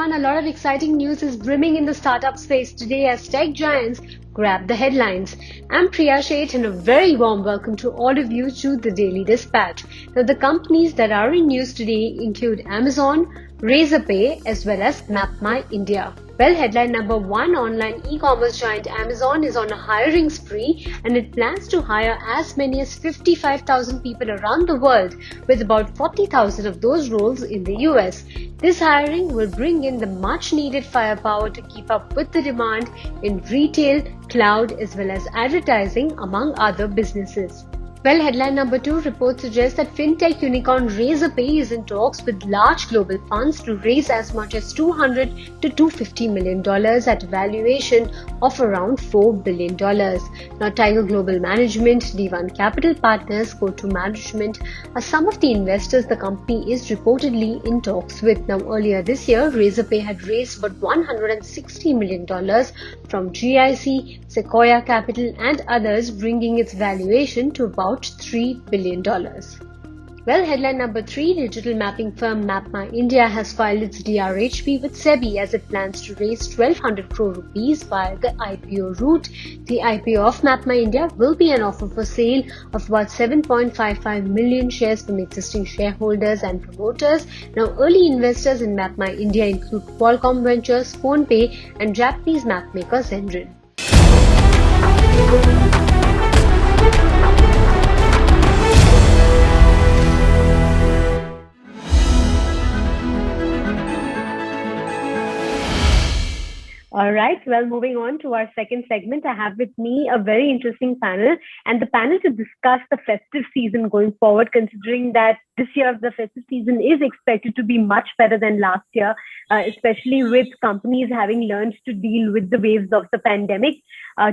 everyone. A lot of exciting news is brimming in the startup space today as tech giants grab the headlines. I'm Priya Sheth and a very warm welcome to all of you to the Daily Dispatch. Now, the companies that are in news today include Amazon, Razorpay, as well as MapMyIndia. Well, headline number one, online e-commerce giant Amazon is on a hiring spree and it plans to hire as many as 55,000 people around the world, with about 40,000 of those roles in the US. This hiring will bring in the much needed firepower to keep up with the demand in retail, cloud, as well as advertising, among other businesses. Well, headline number two, reports suggest that fintech unicorn Razorpay is in talks with large global funds to raise as much as $200 to $250 million at a valuation of around $4 billion. Now, Tiger Global Management, D1 Capital Partners, Go2 Management are some of the investors the company is reportedly in talks with. Now, earlier this year, Razorpay had raised about $160 million from GIC, Sequoia Capital and others, bringing its valuation to about $3 billion. Well, headline number three, digital mapping firm MapMyIndia has filed its DRHP with SEBI as it plans to raise 1,200 crore rupees via the IPO route. The IPO of MapMyIndia will be an offer for sale of about 7.55 million shares from existing shareholders and promoters. Now, early investors in MapMyIndia include Qualcomm Ventures, PhonePe, and Japanese mapmaker Zenrin. All right. Well, moving on to our second segment, I have with me a very interesting panel, and the panel to discuss the festive season going forward, considering that this year the festive season is expected to be much better than last year, especially with companies having learned to deal with the waves of the pandemic.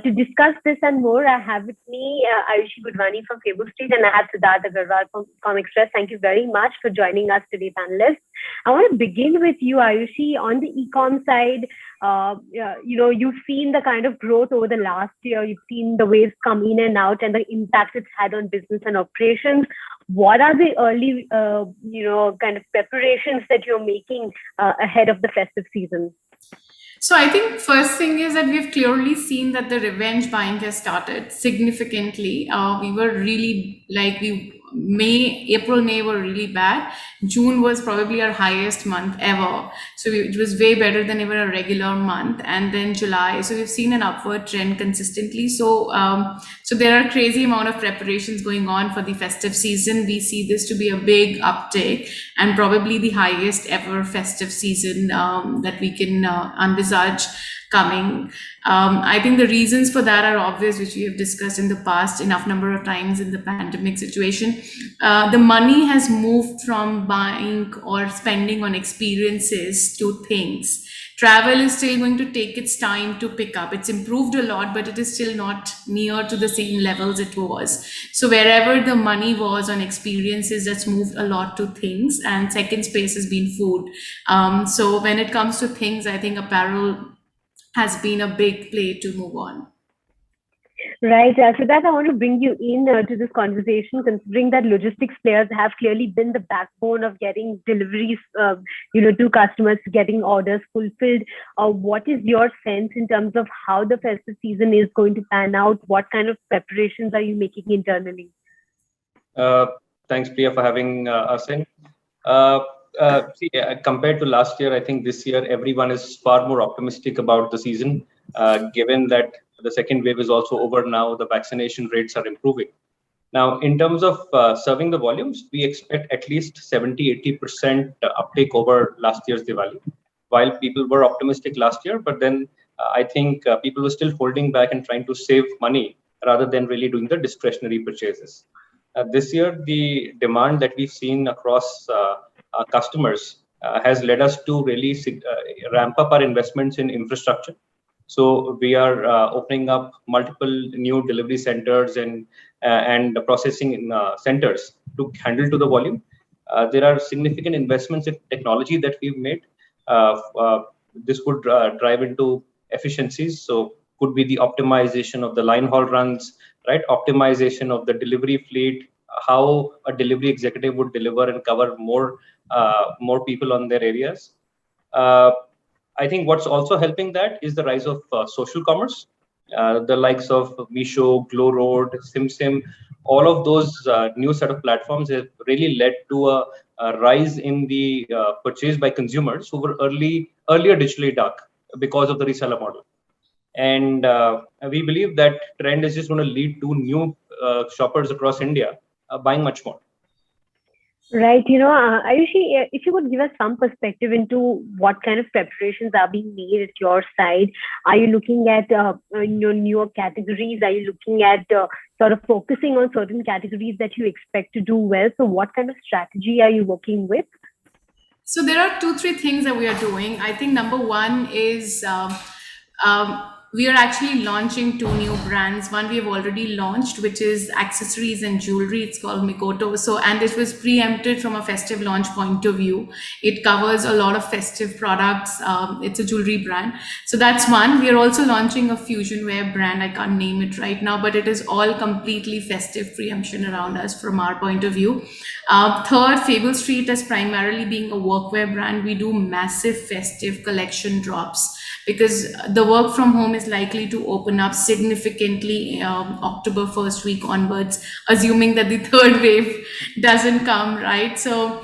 To discuss this and more, I have with me Ayushi Budwani from Facebook Street, and I have Siddharth Agarwal from Comexpress. Thank you very much for joining us today, panelists. I want to begin with you, Ayushi, on the e-com side. You've seen the kind of growth over the last year. You've seen the waves come in and out and the impact it's had on business and operations. What are the early, kind of preparations that you're making ahead of the festive season? So I think first thing is that we've clearly seen that the revenge buying has started significantly. We were really April, May were really bad. June was probably our highest month ever. So it was way better than even a regular month. And then July. So we've seen an upward trend consistently. So there are crazy amount of preparations going on for the festive season. We see this to be a big uptake and probably the highest ever festive season that we can envisage coming. I think the reasons for that are obvious, which we have discussed in the past enough number of times in the pandemic situation. The money has moved from buying or spending on experiences to things. Travel is still going to take its time to pick up. It's improved a lot, but it is still not near to the same levels it was. So wherever the money was on experiences, that's moved a lot to things. And second space has been food. So when it comes to things, I think apparel has been a big play to move on. Right. So that I want to bring you in to this conversation, considering that logistics players have clearly been the backbone of getting deliveries, to customers, getting orders fulfilled. What is your sense in terms of how the festive season is going to pan out? What kind of preparations are you making internally? Thanks, Priya, for having us in. Compared to last year, I think this year everyone is far more optimistic about the season, given that the second wave is also over now. The vaccination rates are improving. Now, in terms of serving the volumes, we expect at least 70-80% uptake over last year's Diwali. While people were optimistic last year, but then I think people were still holding back and trying to save money rather than really doing the discretionary purchases. This year, the demand that we've seen across our customers has led us to really ramp up our investments in infrastructure. So we are opening up multiple new delivery centers and processing centers to handle to the volume. There are significant investments in technology that we've made. This would drive into efficiencies. So could be the optimization of the line haul runs, right? Optimization of the delivery fleet, how a delivery executive would deliver and cover more people on their areas. I think what's also helping that is the rise of social commerce. The likes of Meesho, Glow Road, SimSim, all of those new set of platforms have really led to a rise in the purchase by consumers who were earlier digitally dark because of the reseller model. And we believe that trend is just going to lead to new shoppers across India buying much more. Right. Ayushi, if you could give us some perspective into what kind of preparations are being made at your side. Are you looking at newer categories? Are you looking at sort of focusing on certain categories that you expect to do well? So what kind of strategy are you working with? So there are 2-3 things that we are doing. I think number one is we are actually launching 2 new brands. One we have already launched, which is accessories and jewelry. It's called Mikoto. So, and it was preempted from a festive launch point of view. It covers a lot of festive products. It's a jewelry brand. So that's one. We are also launching a fusion wear brand. I can't name it right now, but it is all completely festive preemption around us from our point of view. Third, Fable Street as primarily being a workwear brand. We do massive festive collection drops because the work from home is likely to open up significantly October first week onwards, assuming that the third wave doesn't come, right? So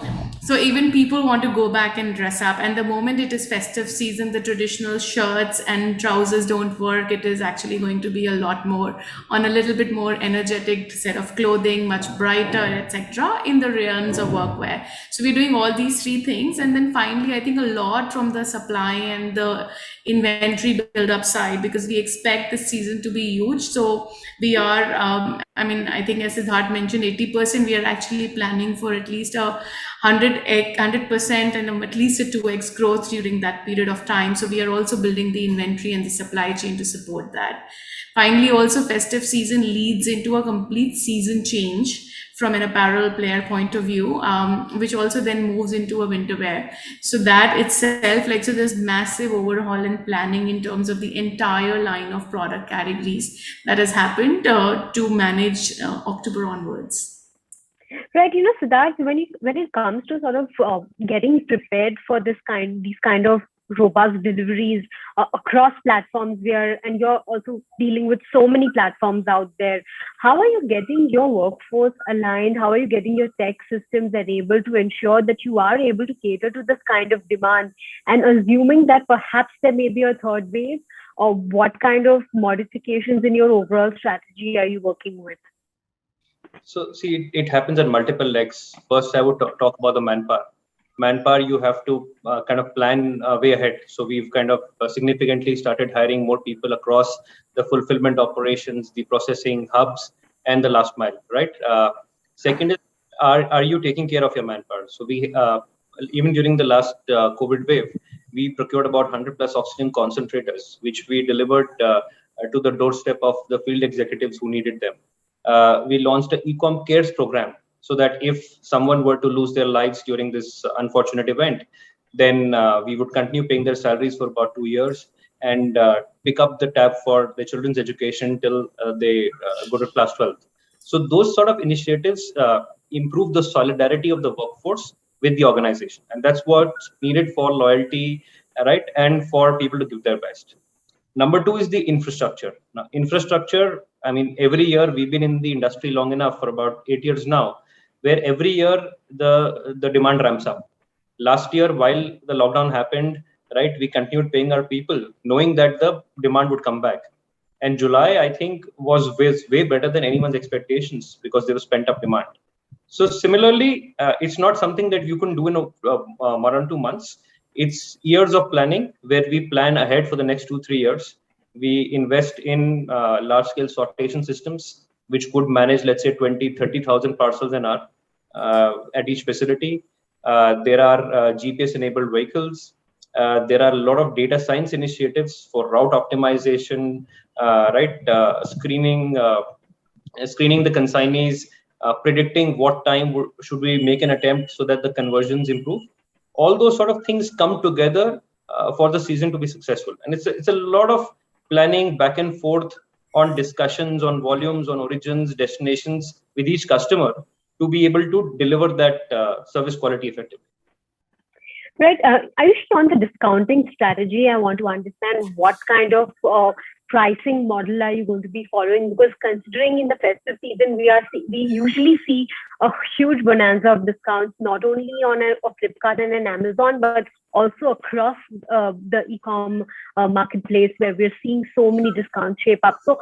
even people want to go back and dress up. And the moment it is festive season, the traditional shirts and trousers don't work. It is actually going to be a lot more on a little bit more energetic set of clothing, much brighter, etc. in the realms of workwear. So we're doing all these 3 things. And then finally, I think a lot from the supply and the inventory build up side, because we expect this season to be huge. So we are, I think as Siddharth mentioned, 80%, we are actually planning for at least 100% and at least a 2x growth during that period of time. So we are also building the inventory and the supply chain to support that. Finally, also festive season leads into a complete season change from an apparel player point of view, which also then moves into a winter wear. So that itself, so there's massive overhaul and planning in terms of the entire line of product categories that has happened to manage October onwards. Right, Siddharth, when it comes to sort of getting prepared for these kind of robust deliveries across platforms and you're also dealing with so many platforms out there, how are you getting your workforce aligned? How are you getting your tech systems able to ensure that you are able to cater to this kind of demand? And assuming that perhaps there may be a third wave, or what kind of modifications in your overall strategy are you working with? So see, it happens at multiple legs. First, I would talk about the manpower. Manpower, you have to kind of plan way ahead. So we've kind of significantly started hiring more people across the fulfillment operations, the processing hubs, and the last mile, right? Second is, are you taking care of your manpower? So we, even during the last COVID wave, we procured about 100 plus oxygen concentrators, which we delivered to the doorstep of the field executives who needed them. We launched an Ecom Cares program so that if someone were to lose their lives during this unfortunate event, then we would continue paying their salaries for about 2 years and pick up the tab for the children's education till they go to class 12. So those sort of initiatives improve the solidarity of the workforce with the organization. And that's what's needed for loyalty, right? And for people to give their best. Number 2 is the infrastructure. Now, infrastructure, every year we've been in the industry long enough for about 8 years now, where every year the demand ramps up. Last year, while the lockdown happened, right, we continued paying our people, knowing that the demand would come back. And July, I think, was way better than anyone's expectations because there was pent-up demand. So similarly, it's not something that you can do in a 1 or 2 months. It's years of planning where we plan ahead for the next 2-3 years. We invest in large-scale sortation systems, which could manage, let's say, 20,000-30,000 parcels an hour at each facility. There are GPS-enabled vehicles. There are a lot of data science initiatives for route optimization, screening the consignees, predicting what time should we make an attempt so that the conversions improve. All those sort of things come together for the season to be successful. And it's a lot of planning back and forth on discussions, on volumes, on origins, destinations with each customer to be able to deliver that service quality effectively. Right. Ayush, on the discounting strategy, I want to understand what kind of pricing model are you going to be following? Because considering in the festive season, we usually see a huge bonanza of discounts, not only on a Flipkart and an Amazon, but also across the e-com marketplace, where we're seeing so many discounts shape up. So,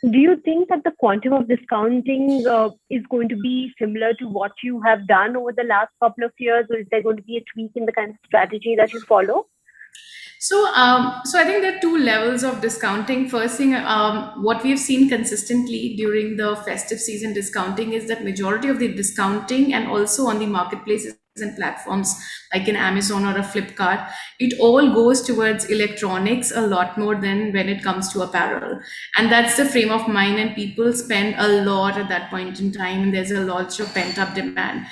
do you think that the quantum of discounting is going to be similar to what you have done over the last couple of years, or is there going to be a tweak in the kind of strategy that you follow? So I think there are two levels of discounting. First thing, what we have seen consistently during the festive season discounting is that majority of the discounting, and also on the marketplaces and platforms like in Amazon or a Flipkart, it all goes towards electronics a lot more than when it comes to apparel. And that's the frame of mind, and people spend a lot at that point in time, and there's a lot of pent up demand.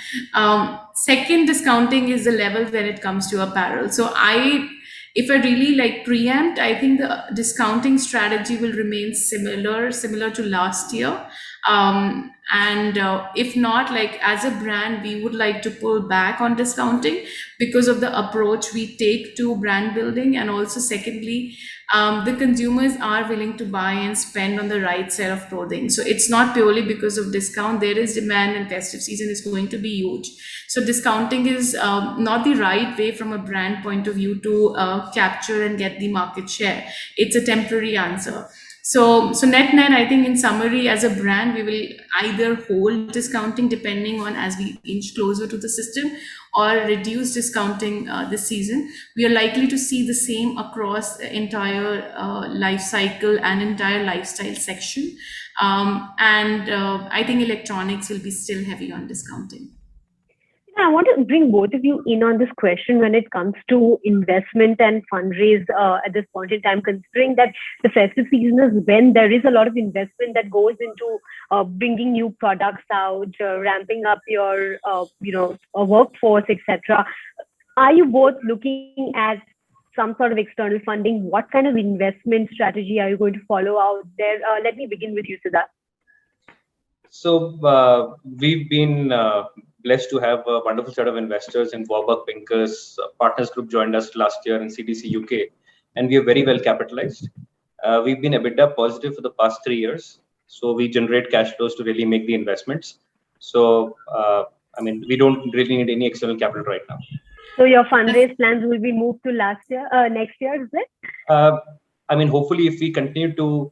Second, discounting is the level when it comes to apparel. So if I really like preempt, I think the discounting strategy will remain similar to last year. And if not, like as a brand, we would like to pull back on discounting because of the approach we take to brand building. And also, secondly, the consumers are willing to buy and spend on the right set of clothing. So it's not purely because of discount. There is demand, and festive season is going to be huge. So discounting is not the right way from a brand point of view to capture and get the market share. It's a temporary answer. So net, I think in summary, as a brand, we will either hold discounting depending on as we inch closer to the system, or reduce discounting this season. We are likely to see the same across the entire life cycle and entire lifestyle section. And I think electronics will be still heavy on discounting. I want to bring both of you in on this question when it comes to investment and fundraise at this point in time, considering that the festive season is when there is a lot of investment that goes into bringing new products out, ramping up your, workforce, etc. Are you both looking at some sort of external funding? What kind of investment strategy are you going to follow out there? Let me begin with you, Siddharth. So we've been blessed to have a wonderful set of investors in Warburg Pincus. Partners Group joined us last year in CDC UK, and we are very well capitalized. We've been EBITDA positive for the past 3 years, so we generate cash flows to really make the investments. So, we don't really need any external capital right now. So your fundraise plans will be moved to next year, is it? Hopefully, if we continue to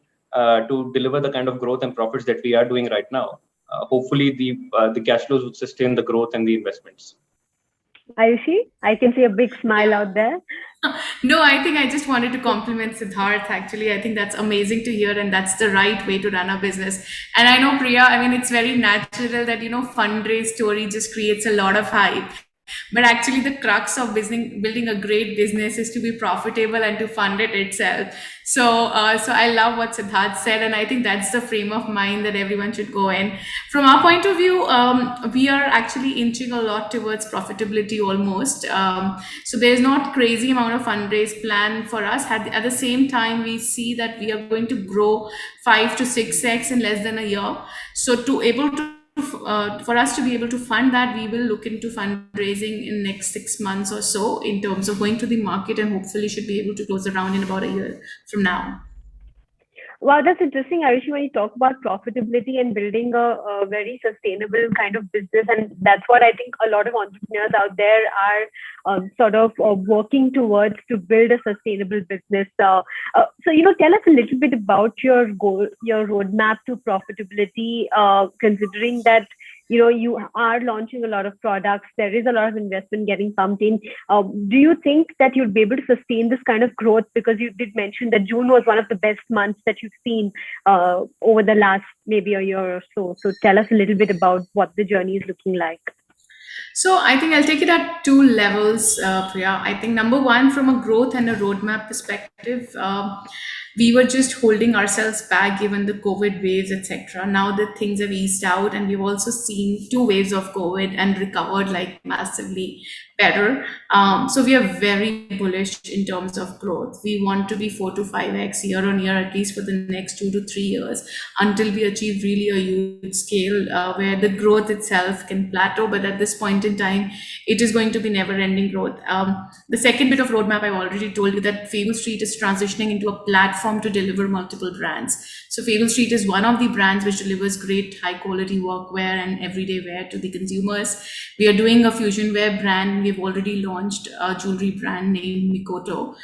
deliver the kind of growth and profits that we are doing right now, hopefully the cash flows would sustain the growth and the investments. Ayushi, I can see a big smile out there. No, I think I just wanted to compliment Siddharth. Actually, I think that's amazing to hear, and that's the right way to run a business. And I know, Priya, it's very natural that, fundraise story just creates a lot of hype. But actually, the crux of building a great business is to be profitable and to fund it itself. So I love what Siddharth said, and I think that's the frame of mind that everyone should go in. From our point of view, we are actually inching a lot towards profitability almost. So there's not crazy amount of fundraise plan for us. At the same time, we see that we are going to grow 5 to 6x in less than a year. So for us to be able to fund that, we will look into fundraising in next 6 months or so, in terms of going to the market, and hopefully should be able to close the round in about a year from now. Wow, that's interesting, Ayushi, when you talk about profitability and building a very sustainable kind of business. And that's what I think a lot of entrepreneurs out there are working towards, to build a sustainable business. So, tell us a little bit about your goal, your roadmap to profitability, considering that you are launching a lot of products. There is a lot of investment getting pumped in. Do you think that you'll be able to sustain this kind of growth? Because you did mention that June was one of the best months that you've seen over the last maybe a year or so. So tell us a little bit about what the journey is looking like. So I think I'll take it at 2 levels, Priya. I think number one, from a growth and a roadmap perspective, we were just holding ourselves back given the COVID waves, etc. Now that things have eased out, and we've also seen 2 waves of COVID and recovered like massively better. So we are very bullish in terms of growth. We want to be 4 to 5x year on year, at least for the next 2 to 3 years, until we achieve really a huge scale where the growth itself can plateau. But at this point in time, it is going to be never-ending growth. The second bit of roadmap, I've already told you that Fable Street is transitioning into a platform to deliver multiple brands. So Fable Street is one of the brands which delivers great high-quality workwear and everyday wear to the consumers. We are doing a fusion wear brand. We've already launched a jewelry brand named Mikoto.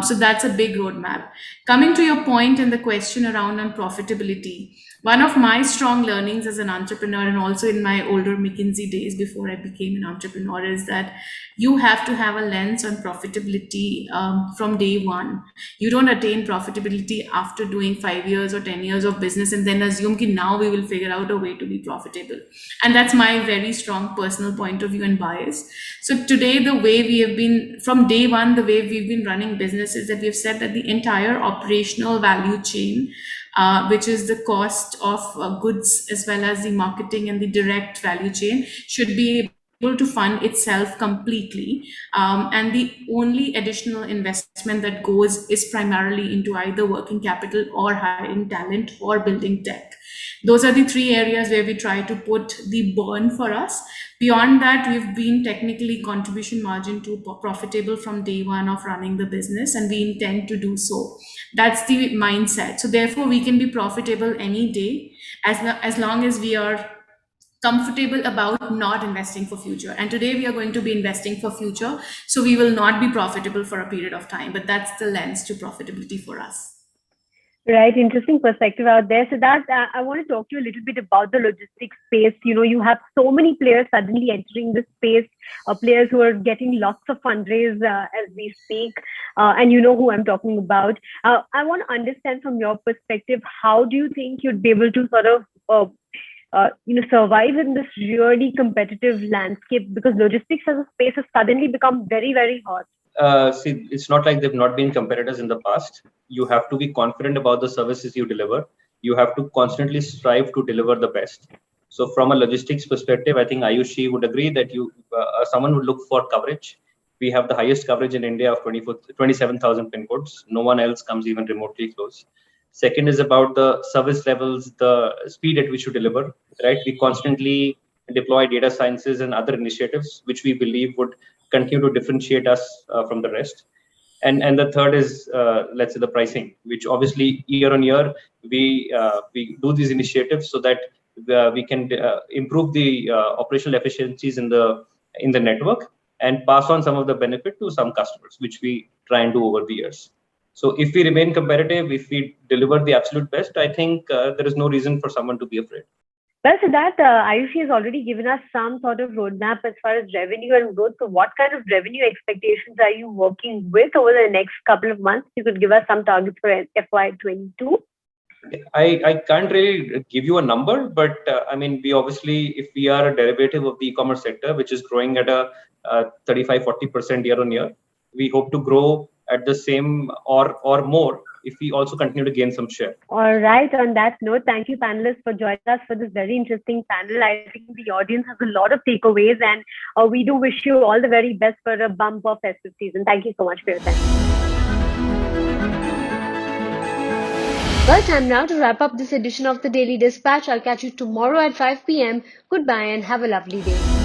So that's a big roadmap. Coming to your point and the question around on profitability, one of my strong learnings as an entrepreneur and also in my older McKinsey days before I became an entrepreneur is that you have to have a lens on profitability from day one. You don't attain profitability after doing 5 years or 10 years of business and then assume that now we will figure out a way to be profitable. And that's my very strong personal point of view and bias. So today, the way we have been, from day one, the way we've been running business is that we've said that the entire operational value chain, which is the cost of goods as well as the marketing and the direct value chain, should be able to fund itself completely. And the only additional investment that goes is primarily into either working capital or hiring talent or building tech. Those are the three areas where we try to put the burn for us. Beyond that, we've been technically contribution margin to profitable from day one of running the business, and we intend to do so. That's the mindset. So therefore, we can be profitable any day as long as we are comfortable about not investing for future. And today we are going to be investing for future. So we will not be profitable for a period of time, but that's the lens to profitability for us. Right, interesting perspective out there. So that I want to talk to you a little bit about the logistics space. You know, you have so many players suddenly entering this space, players who are getting lots of fundraise as we speak, and you know who I'm talking about. I want to understand from your perspective, how do you think you'd be able to sort of survive in this really competitive landscape, because logistics as a space has suddenly become very, very hot. See, it's not like they've not been competitors in the past. You have to be confident about the services you deliver. You have to constantly strive to deliver the best. So from a logistics perspective, I think Ayushi would agree that someone would look for coverage. We have the highest coverage in India of 27,000 pin codes. No one else comes even remotely close. Second is about the service levels, the speed at which you deliver, right? We constantly deploy data sciences and other initiatives, which we believe would continue to differentiate us from the rest. And the third is, let's say, the pricing, which obviously year on year, we do these initiatives so that we can improve the operational efficiencies in the network and pass on some of the benefit to some customers, which we try and do over the years. So if we remain competitive, if we deliver the absolute best, I think there is no reason for someone to be afraid. Well, so that Ayushi has already given us some sort of roadmap as far as revenue and growth. So what kind of revenue expectations are you working with over the next couple of months? You could give us some targets for FY22. I can't really give you a number, but I mean, we obviously, if we are a derivative of the e-commerce sector, which is growing at a 35-40% year on year, we hope to grow at the same or more if we also continue to gain some share. All right. On that note, thank you, panelists, for joining us for this very interesting panel. I think the audience has a lot of takeaways, and we do wish you all the very best for a bumper festive season. Thank you so much for your time. Well, time now to wrap up this edition of the Daily Dispatch. I'll catch you tomorrow at 5 p.m. Goodbye and have a lovely day.